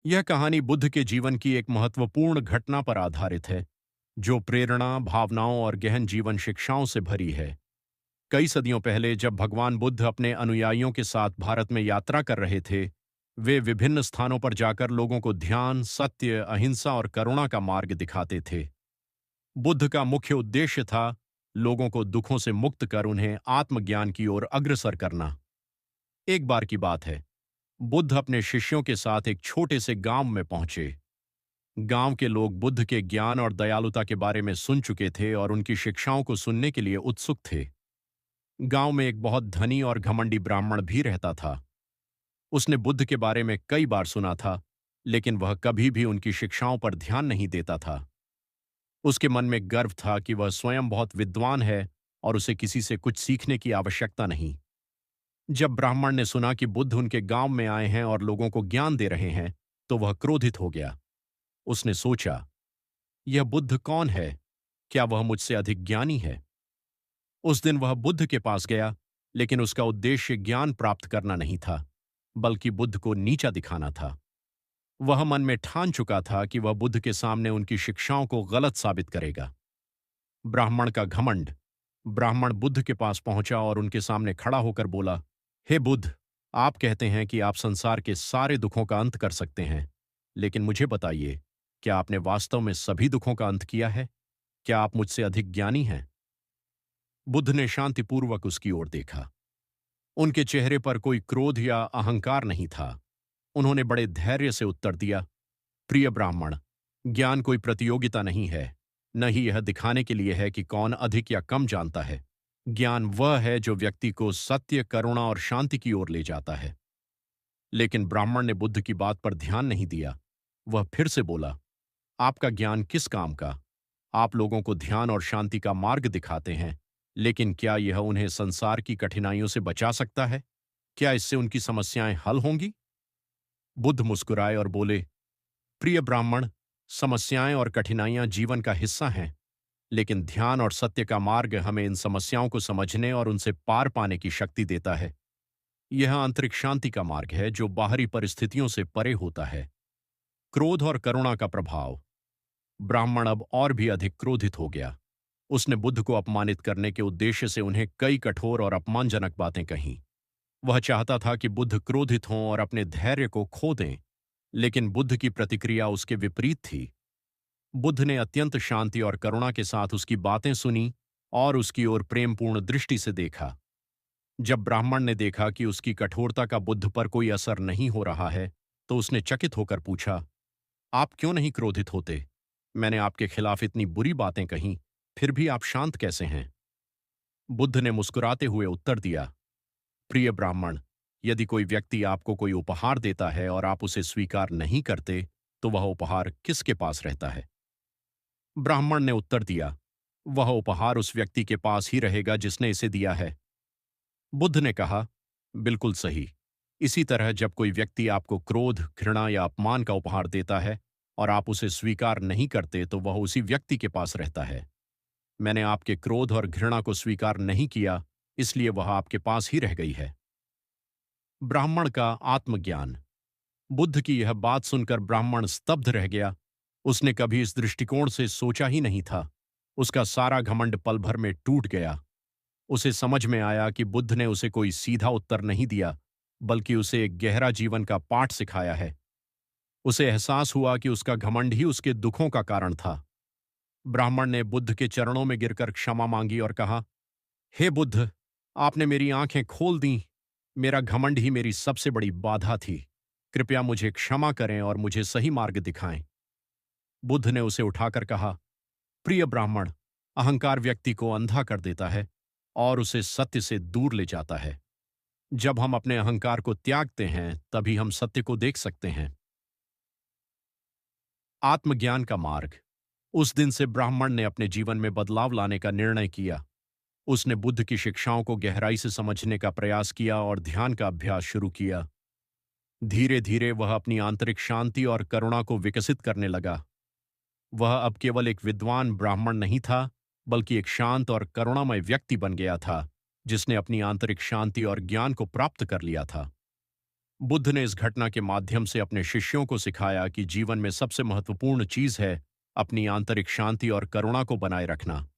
यह कहानी बुद्ध के जीवन की एक महत्वपूर्ण घटना पर आधारित है, जो प्रेरणा, भावनाओं और गहन जीवन शिक्षाओं से भरी है। कई सदियों पहले जब भगवान बुद्ध अपने अनुयायियों के साथ भारत में यात्रा कर रहे थे, वे विभिन्न स्थानों पर जाकर लोगों को ध्यान, सत्य, अहिंसा और करुणा का मार्ग दिखाते थे। बुद्ध का मुख्य उद्देश्य था लोगों को दुखों से मुक्त कर उन्हें आत्मज्ञान की ओर अग्रसर करना। एक बार की बात है, बुद्ध अपने शिष्यों के साथ एक छोटे से गांव में पहुंचे। गांव के लोग बुद्ध के ज्ञान और दयालुता के बारे में सुन चुके थे और उनकी शिक्षाओं को सुनने के लिए उत्सुक थे। गांव में एक बहुत धनी और घमंडी ब्राह्मण भी रहता था। उसने बुद्ध के बारे में कई बार सुना था, लेकिन वह कभी भी उनकी शिक्षाओं पर ध्यान नहीं देता था। उसके मन में गर्व था कि वह स्वयं बहुत विद्वान है और उसे किसी से कुछ सीखने की आवश्यकता नहीं। जब ब्राह्मण ने सुना कि बुद्ध उनके गांव में आए हैं और लोगों को ज्ञान दे रहे हैं, तो वह क्रोधित हो गया। उसने सोचा, यह बुद्ध कौन है? क्या वह मुझसे अधिक ज्ञानी है? उस दिन वह बुद्ध के पास गया, लेकिन उसका उद्देश्य ज्ञान प्राप्त करना नहीं था, बल्कि बुद्ध को नीचा दिखाना था। वह मन में ठान चुका था कि वह बुद्ध के सामने उनकी शिक्षाओं को गलत साबित करेगा। ब्राह्मण का घमंड। ब्राह्मण बुद्ध के पास पहुंचा और उनके सामने खड़ा होकर बोला, हे बुद्ध, आप कहते हैं कि आप संसार के सारे दुखों का अंत कर सकते हैं, लेकिन मुझे बताइए, क्या आपने वास्तव में सभी दुखों का अंत किया है? क्या आप मुझसे अधिक ज्ञानी हैं? बुद्ध ने शांतिपूर्वक उसकी ओर देखा। उनके चेहरे पर कोई क्रोध या अहंकार नहीं था। उन्होंने बड़े धैर्य से उत्तर दिया, प्रिय ब्राह्मण, ज्ञान कोई प्रतियोगिता नहीं है, न ही यह दिखाने के लिए है कि कौन अधिक या कम जानता है। ज्ञान वह है जो व्यक्ति को सत्य, करुणा और शांति की ओर ले जाता है। लेकिन ब्राह्मण ने बुद्ध की बात पर ध्यान नहीं दिया। वह फिर से बोला, आपका ज्ञान किस काम का? आप लोगों को ध्यान और शांति का मार्ग दिखाते हैं, लेकिन क्या यह उन्हें संसार की कठिनाइयों से बचा सकता है? क्या इससे उनकी समस्याएं हल होंगी? बुद्ध मुस्कुराए और बोले, प्रिय ब्राह्मण, समस्याएं और कठिनाइयां जीवन का हिस्सा हैं, लेकिन ध्यान और सत्य का मार्ग हमें इन समस्याओं को समझने और उनसे पार पाने की शक्ति देता है। यह आंतरिक शांति का मार्ग है जो बाहरी परिस्थितियों से परे होता है। क्रोध और करुणा का प्रभाव। ब्राह्मण अब और भी अधिक क्रोधित हो गया। उसने बुद्ध को अपमानित करने के उद्देश्य से उन्हें कई कठोर और अपमानजनक बातें कहीं। वह चाहता था कि बुद्ध क्रोधित हों और अपने धैर्य को खो दें, लेकिन बुद्ध की प्रतिक्रिया उसके विपरीत थी। बुद्ध ने अत्यंत शांति और करुणा के साथ उसकी बातें सुनी और उसकी ओर प्रेमपूर्ण दृष्टि से देखा। जब ब्राह्मण ने देखा कि उसकी कठोरता का बुद्ध पर कोई असर नहीं हो रहा है, तो उसने चकित होकर पूछा, आप क्यों नहीं क्रोधित होते? मैंने आपके खिलाफ इतनी बुरी बातें कहीं, फिर भी आप शांत कैसे हैं? बुद्ध ने मुस्कुराते हुए उत्तर दिया, प्रिय ब्राह्मण, यदि कोई व्यक्ति आपको कोई उपहार देता है और आप उसे स्वीकार नहीं करते, तो वह उपहार किसके पास रहता है? ब्राह्मण ने उत्तर दिया, वह उपहार उस व्यक्ति के पास ही रहेगा जिसने इसे दिया है। बुद्ध ने कहा, बिल्कुल सही। इसी तरह जब कोई व्यक्ति आपको क्रोध, घृणा या अपमान का उपहार देता है और आप उसे स्वीकार नहीं करते, तो वह उसी व्यक्ति के पास रहता है। मैंने आपके क्रोध और घृणा को स्वीकार नहीं किया, इसलिए वह आपके पास ही रह गई है। ब्राह्मण का आत्मज्ञान। बुद्ध की यह बात सुनकर ब्राह्मण स्तब्ध रह गया। उसने कभी इस दृष्टिकोण से सोचा ही नहीं था। उसका सारा घमंड पल भर में टूट गया। उसे समझ में आया कि बुद्ध ने उसे कोई सीधा उत्तर नहीं दिया, बल्कि उसे एक गहरा जीवन का पाठ सिखाया है। उसे एहसास हुआ कि उसका घमंड ही उसके दुखों का कारण था। ब्राह्मण ने बुद्ध के चरणों में गिरकर क्षमा मांगी और कहा, हे बुद्ध, आपने मेरी आंखें खोल दी। मेरा घमंड ही मेरी सबसे बड़ी बाधा थी। कृपया मुझे क्षमा करें और मुझे सही मार्ग दिखाएं। बुद्ध ने उसे उठाकर कहा, प्रिय ब्राह्मण, अहंकार व्यक्ति को अंधा कर देता है और उसे सत्य से दूर ले जाता है। जब हम अपने अहंकार को त्यागते हैं, तभी हम सत्य को देख सकते हैं। आत्मज्ञान का मार्ग। उस दिन से ब्राह्मण ने अपने जीवन में बदलाव लाने का निर्णय किया। उसने बुद्ध की शिक्षाओं को गहराई से समझने का प्रयास किया और ध्यान का अभ्यास शुरू किया। धीरे धीरे वह अपनी आंतरिक शांति और करुणा को विकसित करने लगा। वह अब केवल एक विद्वान ब्राह्मण नहीं था, बल्कि एक शांत और करुणामय व्यक्ति बन गया था, जिसने अपनी आंतरिक शांति और ज्ञान को प्राप्त कर लिया था। बुद्ध ने इस घटना के माध्यम से अपने शिष्यों को सिखाया कि जीवन में सबसे महत्वपूर्ण चीज है अपनी आंतरिक शांति और करुणा को बनाए रखना।